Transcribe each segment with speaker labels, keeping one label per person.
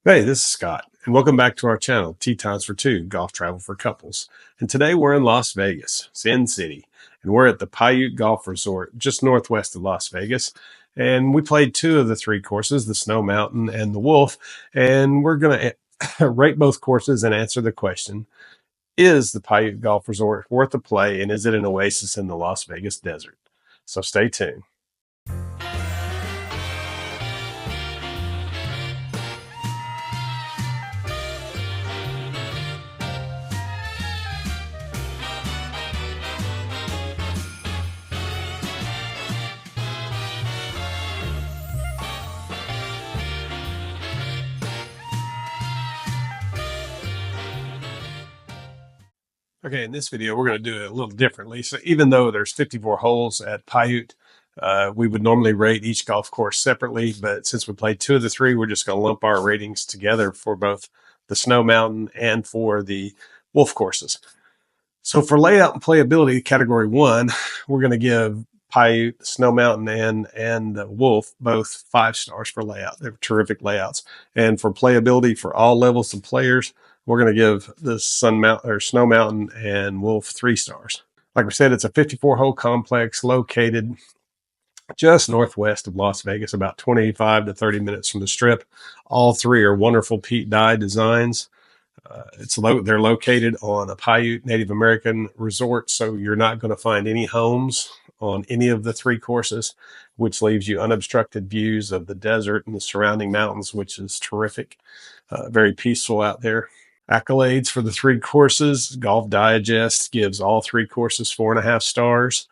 Speaker 1: Hey, this is Scott, and welcome back to our channel, Tea Times for Two, Golf Travel for Couples. And today we're in Las Vegas, Sin City, and we're at the Pauite Golf Resort, just northwest of Las Vegas. And we played two of the three courses, the Snow Mountain and the Wolf, and we're going to rate both courses and answer the question, is the Pauite Golf Resort worth a play, and is it an oasis in the Las Vegas desert? So stay tuned. Okay, in this video, we're going to do it a little differently. So even though there's 54 holes at Pauite, we would normally rate each golf course separately, but since we played two of the three, we're just going to lump our ratings together for both the Snow Mountain and for the Wolf courses. So for layout and playability, category 1, we're going to give Pauite, Snow Mountain, and Wolf both 5 stars for layout. They're terrific layouts. And for playability, for all levels of players, we're going to give the Snow Mountain and Wolf 3 stars. Like we said, it's a 54-hole complex located just northwest of Las Vegas, about 25 to 30 minutes from the Strip. All three are wonderful peat dye designs. They're located on a Paiute Native American resort, so you're not going to find any homes on any of the three courses, which leaves you unobstructed views of the desert and the surrounding mountains, which is terrific. Very peaceful out there. Accolades for the three courses. Golf Digest gives all three courses 4.5 stars.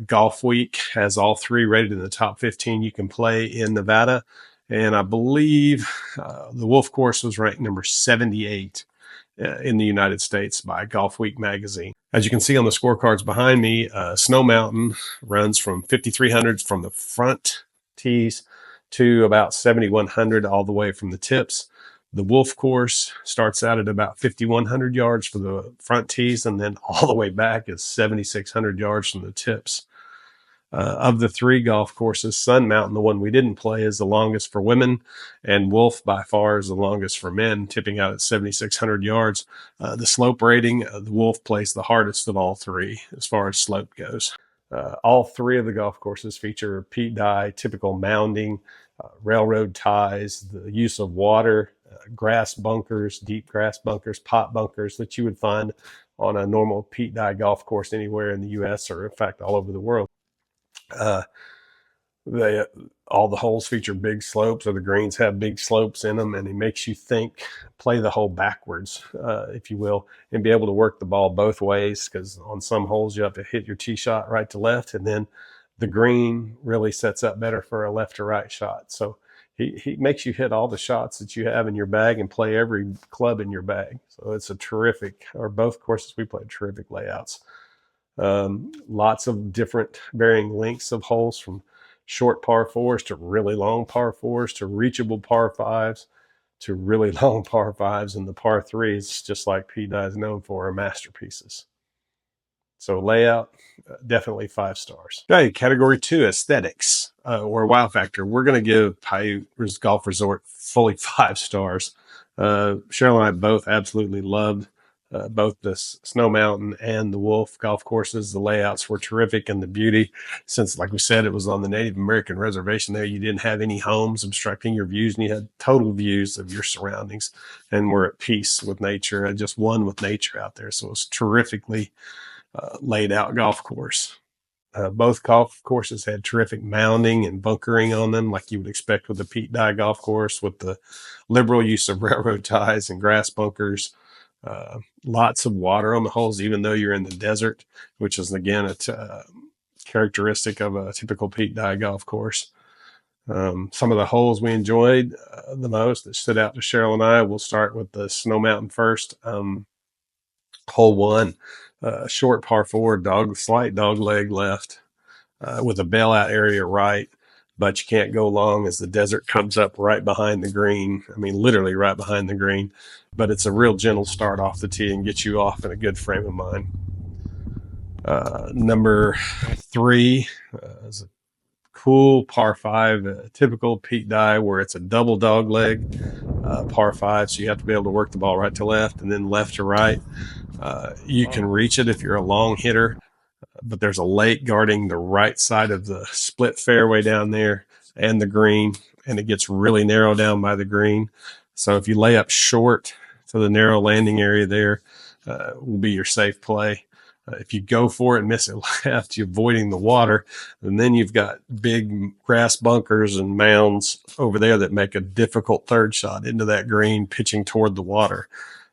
Speaker 1: Golf Week has all three rated in the top 15 you can play in Nevada. And I believe the Wolf course was ranked number 78 in the United States by Golf Week magazine. As you can see on the scorecards behind me, Snow Mountain runs from 5,300 from the front tees to about 7,100 all the way from the tips. The Wolf course starts out at about 5,100 yards for the front tees, and then all the way back is 7,600 yards from the tips. Of the three golf courses, Sun Mountain, the one we didn't play, is the longest for women, and Wolf by far is the longest for men, tipping out at 7,600 yards. The slope rating, the Wolf plays the hardest of all three as far as slope goes. All three of the golf courses feature peat dye, typical mounding, railroad ties, the use of water, grass bunkers, deep grass bunkers, pot bunkers that you would find on a normal peat dye golf course anywhere in the U.S. or, in fact, all over the world. All the holes feature big slopes, or the greens have big slopes in them, and it makes you play the hole backwards, if you will, and be able to work the ball both ways, because on some holes you have to hit your tee shot right to left, and then the green really sets up better for a left to right shot. So he makes you hit all the shots that you have in your bag and play every club in your bag. So it's both courses we played terrific layouts. Lots of different varying lengths of holes, from short par fours to really long par fours to reachable par fives to really long par fives, and the par threes, just like P-Dye is known for, are masterpieces. So layout, definitely 5 stars. Okay, category 2, aesthetics or wow factor. We're going to give Pauite Golf Resort fully 5 stars. Cheryl and I both absolutely loved both the Snow Mountain and the Wolf golf courses. The layouts were terrific, and the beauty, since, like we said, it was on the Native American reservation there, you didn't have any homes obstructing your views, and you had total views of your surroundings, and were at peace with nature and just one with nature out there. So it was terrifically laid out golf course. Both golf courses had terrific mounding and bunkering on them, like you would expect with a peat dye golf course, with the liberal use of railroad ties and grass bunkers. Lots of water on the holes, even though you're in the desert, which is, again, a characteristic of a typical peat dye golf course. Some of the holes we enjoyed the most that stood out to Cheryl and I, we'll start with the Snow Mountain first. Hole 1, short par 4, slight dog leg left, with a bailout area right, but you can't go long as the desert comes up right behind the green. I mean, literally right behind the green, but it's a real gentle start off the tee and get you off in a good frame of mind. Number 3 is a cool par five, typical peak dye where it's a double dog leg par five. So you have to be able to work the ball right to left and then left to right. You can reach it if you're a long hitter, but there's a lake guarding the right side of the split fairway down there and the green, and it gets really narrow down by the green. So if you lay up short to the narrow landing area there, will be your safe play. If you go for it and miss it left, you're avoiding the water. And then you've got big grass bunkers and mounds over there that make a difficult third shot into that green, pitching toward the water.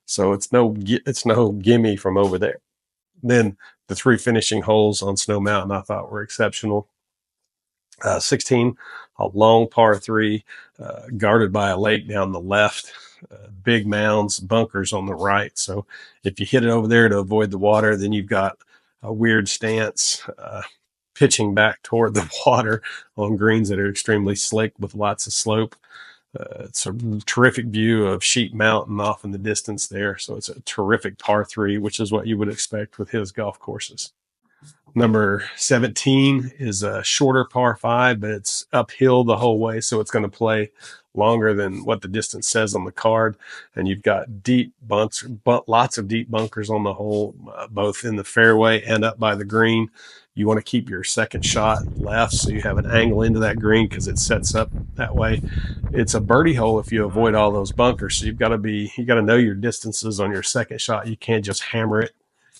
Speaker 1: So it's no gimme from over there. Then the three finishing holes on Snow Mountain I thought were exceptional. 16, a long par three, guarded by a lake down the left, big mounds, bunkers on the right. So if you hit it over there to avoid the water, then you've got a weird stance, pitching back toward the water on greens that are extremely slick with lots of slope. It's a terrific view of Sheep Mountain off in the distance there. So it's a terrific par three, which is what you would expect with his golf courses. Number 17 is a shorter par five, but it's uphill the whole way. So it's going to play longer than what the distance says on the card. And you've got deep bunks, lots of deep bunkers on the hole, both in the fairway and up by the green. You want to keep your second shot left so you have an angle into that green because it sets up that way. It's a birdie hole if you avoid all those bunkers. So you got to know your distances on your second shot. You can't just hammer it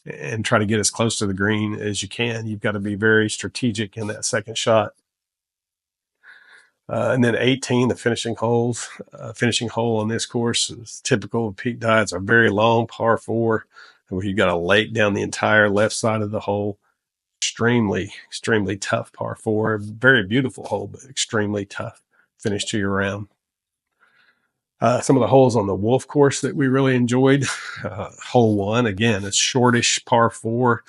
Speaker 1: and try to get as close to the green as you can. You've got to be very strategic in that second shot. And then 18, the finishing hole on this course is typical of peak dye. It's a very long par four where you've got a lake down the entire left side of the hole. Extremely, extremely tough par four. Very beautiful hole, but extremely tough finish to your round. Some of the holes on the Wolf course that we really enjoyed. Hole one, again, it's shortish par four,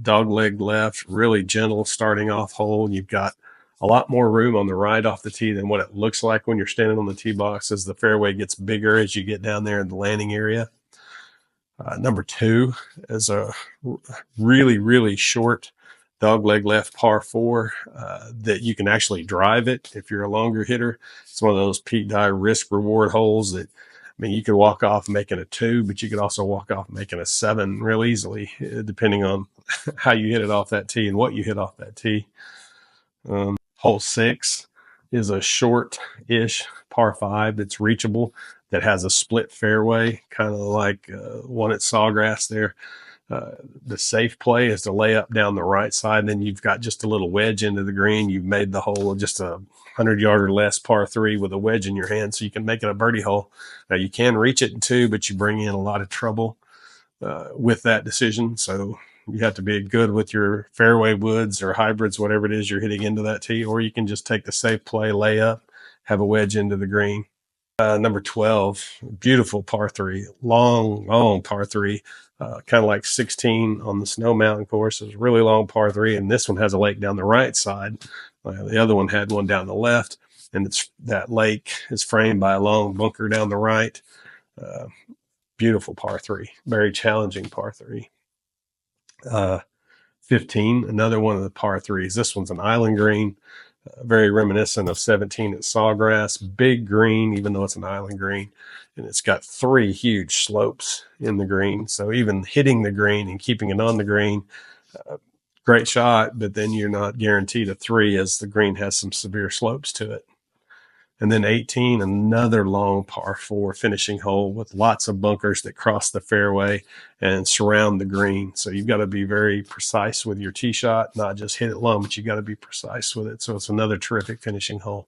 Speaker 1: dog leg left, really gentle starting off hole. You've got a lot more room on the right off the tee than what it looks like when you're standing on the tee box as the fairway gets bigger as you get down there in the landing area. Number two is a really, really short dog leg left par four that you can actually drive it if you're a longer hitter. It's one of those peak dye risk reward holes that, I mean, you could walk off making a 2, but you could also walk off making a 7 real easily, depending on how you hit it off that tee and what you hit off that tee. Hole 6 is a short-ish par 5 that's reachable, that has a split fairway, kind of like one at Sawgrass there. The safe play is to lay up down the right side, and then you've got just a little wedge into the green. You've made the hole just a 100-yard or less par 3 with a wedge in your hand, so you can make it a birdie hole. Now, you can reach it in 2, but you bring in a lot of trouble with that decision. So you have to be good with your fairway woods or hybrids, whatever it is you're hitting into that tee, or you can just take the safe play, lay up, have a wedge into the green. Number 12, beautiful par 3, long par 3, kind of like 16 on the Snow Mountain course. It's a really long par 3, and this one has a lake down the right side. The other one had one down the left, and that lake is framed by a long bunker down the right. Beautiful par 3, very challenging par 3. 15, another one of the par 3s. This one's an island green. Very reminiscent of 17 at Sawgrass. Big green, even though it's an island green. And it's got 3 huge slopes in the green. So even hitting the green and keeping it on the green, great shot, but then you're not guaranteed a 3 as the green has some severe slopes to it. And then 18, another long par 4 finishing hole with lots of bunkers that cross the fairway and surround the green. So you've got to be very precise with your tee shot, not just hit it long, but you got to be precise with it. So it's another terrific finishing hole.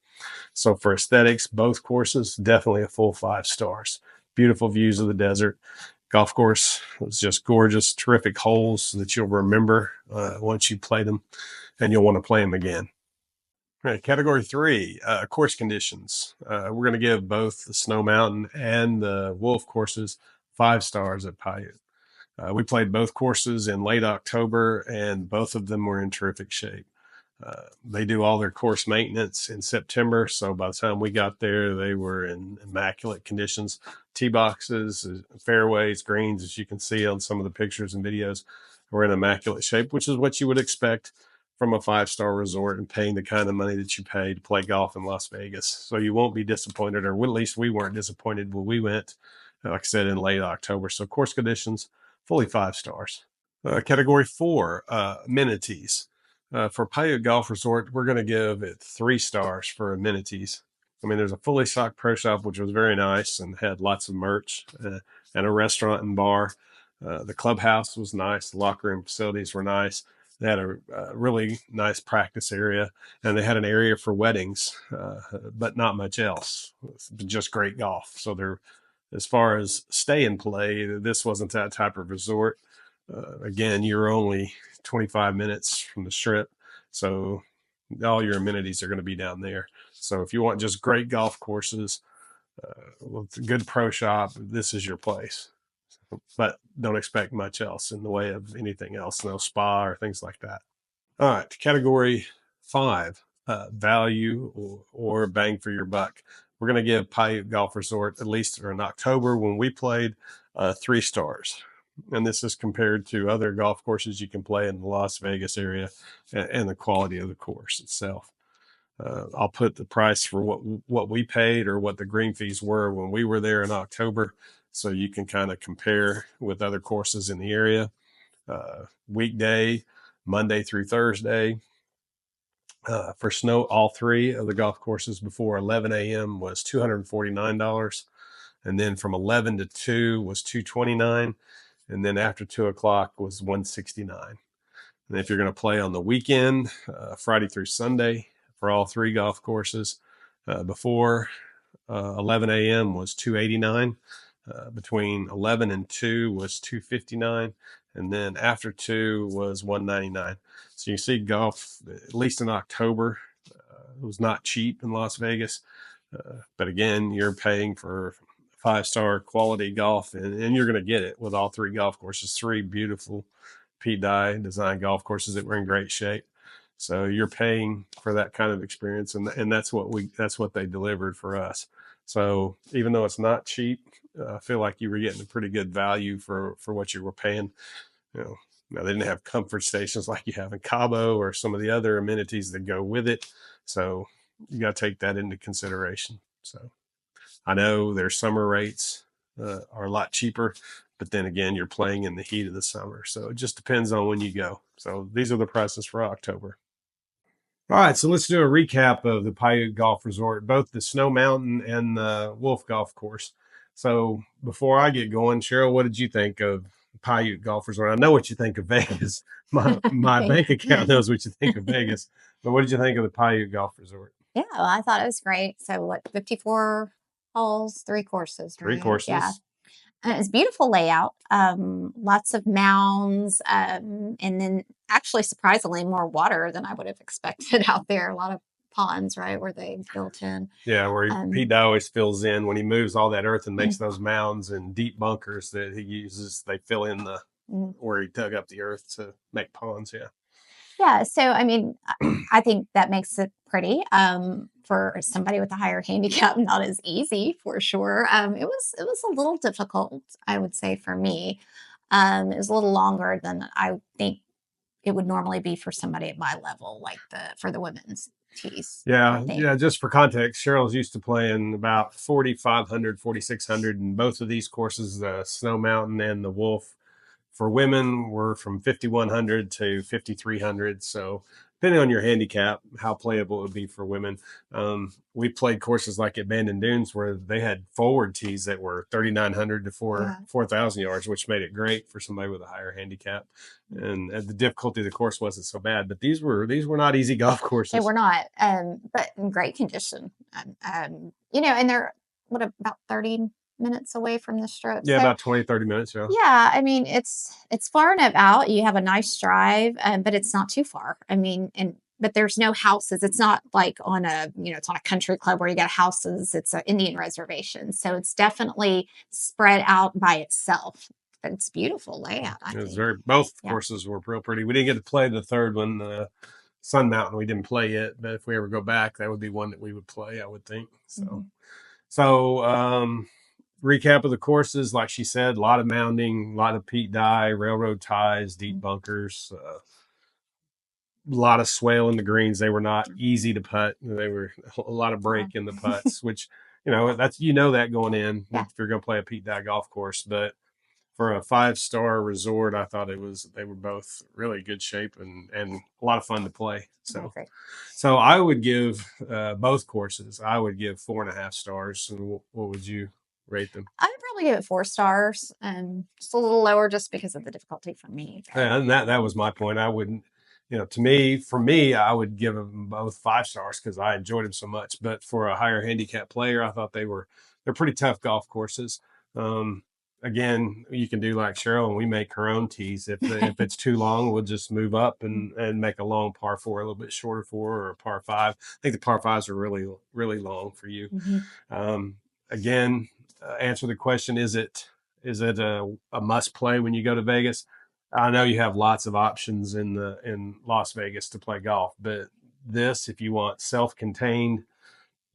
Speaker 1: So for aesthetics, both courses, definitely a full 5 stars. Beautiful views of the desert. Golf course was just gorgeous, terrific holes that you'll remember once you play them, and you'll want to play them again. All right, category 3, course conditions. We're going to give both the Snow Mountain and the Wolf courses 5 stars at Pauite. We played both courses in late October, and both of them were in terrific shape. They do all their course maintenance in September, so by the time we got there, they were in immaculate conditions. Tee boxes, fairways, greens, as you can see on some of the pictures and videos, were in immaculate shape, which is what you would expect from a 5-star resort and paying the kind of money that you pay to play golf in Las Vegas. So you won't be disappointed, or at least we weren't disappointed when we went, like I said, in late October. So course conditions, fully 5 stars. Category 4, amenities. For Pauite Golf Resort, we're going to give it 3 stars for amenities. I mean, there's a fully stocked pro shop, which was very nice and had lots of merch, and a restaurant and bar. The clubhouse was nice. The locker room facilities were nice. They had a really nice practice area, and they had an area for weddings, but not much else. Just great golf. So they're, as far as stay and play, this wasn't that type of resort. Again, you're only 25 minutes from the strip, so all your amenities are going to be down there. So if you want just great golf courses with a good pro shop, this is your place. But don't expect much else in the way of anything else, no spa or things like that. All right, category 5, value or bang for your buck. We're going to give Pauite Golf Resort, at least in October when we played, 3 stars. And this is compared to other golf courses you can play in the Las Vegas area and the quality of the course itself. I'll put the price for what we paid or what the green fees were when we were there in October, so you can kind of compare with other courses in the area. Weekday, Monday through Thursday. For snow, all 3 of the golf courses before 11 a.m. was $249. And then from 11 to 2 was $229. And then after 2 o'clock was $169. And if you're going to play on the weekend, Friday through Sunday, for all 3 golf courses, before 11 a.m. was $289. Between 11 and 2 was $259. And then after 2 was $199. So you see golf, at least in October, it was not cheap in Las Vegas. But again, you're paying for 5-star quality golf, and you're going to get it with all 3 golf courses. 3 beautiful Pete Dye designed golf courses that were in great shape. So you're paying for that kind of experience, and that's what they delivered for us. So even though it's not cheap, I feel like you were getting a pretty good value for what you were paying. Now they didn't have comfort stations like you have in Cabo or some of the other amenities that go with it. So you got to take that into consideration. So I know their summer rates are a lot cheaper, but then again, you're playing in the heat of the summer. So it just depends on when you go. So these are the prices for October. All right, so let's do a recap of the Pauite Golf Resort, both the Snow Mountain and the Wolf Golf Course. So before I get going, Cheryl, what did you think of Pauite Golf Resort? I know what you think of Vegas. My bank account knows what you think of Vegas. But what did you think of the Pauite Golf Resort?
Speaker 2: Yeah, well, I thought it was great. So what, 54 holes, 3 courses,
Speaker 1: 3
Speaker 2: right?
Speaker 1: courses.
Speaker 2: Yeah. And it's beautiful layout, lots of mounds, and then actually surprisingly more water than I would have expected out there. A lot of ponds, right, where they built in.
Speaker 1: Yeah, where Pete Dye always fills in when he moves all that earth and makes those mounds and deep bunkers that he uses. They fill in the where he dug up the earth to make ponds. Yeah.
Speaker 2: Yeah. So I mean, I think that makes it pretty. For somebody with a higher handicap, not as easy for sure. It was a little difficult, I would say, for me. It was a little longer than I think it would normally be for somebody at my level, like for the women's tees.
Speaker 1: Yeah. Just for context, Cheryl's used to playing about 4,500, 4,600 in both of these courses, the Snow Mountain and the Wolf. For women, we're from 5,100 to 5,300. So depending on your handicap, how playable it would be for women. We played courses like at Bandon Dunes where they had forward tees that were 3,900 to 4,000 yards, which made it great for somebody with a higher handicap. And the difficulty of the course wasn't so bad. But these were not easy golf courses.
Speaker 2: They were not, but in great condition. And they're about 30 minutes away from the strip.
Speaker 1: Yeah, so, about 20, 30 minutes. Yeah.
Speaker 2: Yeah. I mean, it's far enough out. You have a nice drive, but it's not too far. I mean, but there's no houses. It's not like on it's on a country club where you got houses. It's an Indian reservation. So it's definitely spread out by itself. But it's beautiful layout. I think.
Speaker 1: Both courses were real pretty. We didn't get to play the third one, Sun Mountain. We didn't play it, but if we ever go back, that would be one that we would play, I would think. So, recap of the courses, like she said, a lot of mounding, a lot of Pete Dye, railroad ties, deep bunkers. lot of swale in the greens. They were not easy to putt. They were a lot of break in the putts, which, that's, that going in
Speaker 2: Yeah.
Speaker 1: if you're going to play a Pete Dye golf course. But for a 5-star resort, I thought they were both really good shape and a lot of fun to play.
Speaker 2: I agree.
Speaker 1: So I would give both courses. I would give 4.5 stars. And what would you rate them?
Speaker 2: I would probably give it 4 stars. Just a little lower just because of the difficulty for me.
Speaker 1: Yeah, and that was my point. I wouldn't, for me, I would give them both 5 stars because I enjoyed them so much. But for a higher handicap player, I thought they're pretty tough golf courses. Um, Again, you can do like Cheryl, and we make her own tees. If it's too long, we'll just move up and make a long par 4 a little bit shorter for, or a par 5. I think the par 5s are really really long for you. Again, answer the question: is it a must play when you go to Vegas? I know you have lots of options in Las Vegas to play golf, but if you want self-contained,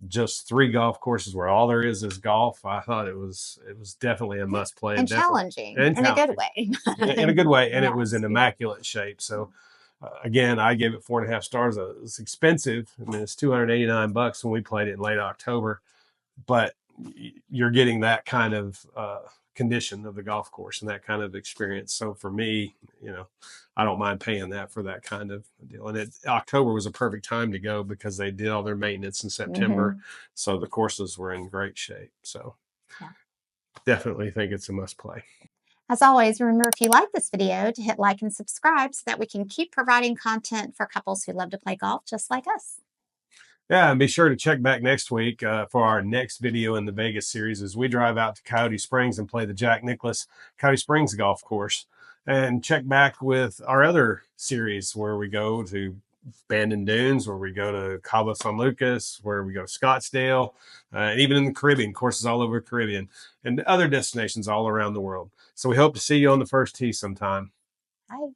Speaker 1: just 3 golf courses where all there is golf, I thought it was definitely a must play,
Speaker 2: and challenging in a good way.
Speaker 1: in a good way, and it was
Speaker 2: Yes.
Speaker 1: in immaculate shape. So again, I gave it 4.5 stars. It's expensive. I mean, it's $289 when we played it in late October, but you're getting that kind of condition of the golf course and that kind of experience. So for me, I don't mind paying that for that kind of deal. And October was a perfect time to go because they did all their maintenance in September. So the courses were in great shape. So definitely think it's a must play.
Speaker 2: As always, remember, if you like this video, to hit like and subscribe so that we can keep providing content for couples who love to play golf just like us.
Speaker 1: Yeah, and be sure to check back next week for our next video in the Vegas series as we drive out to Coyote Springs and play the Jack Nicklaus Coyote Springs golf course. And check back with our other series where we go to Bandon Dunes, where we go to Cabo San Lucas, where we go to Scottsdale, even in the Caribbean, courses all over the Caribbean, and other destinations all around the world. So we hope to see you on the first tee sometime.
Speaker 2: Bye.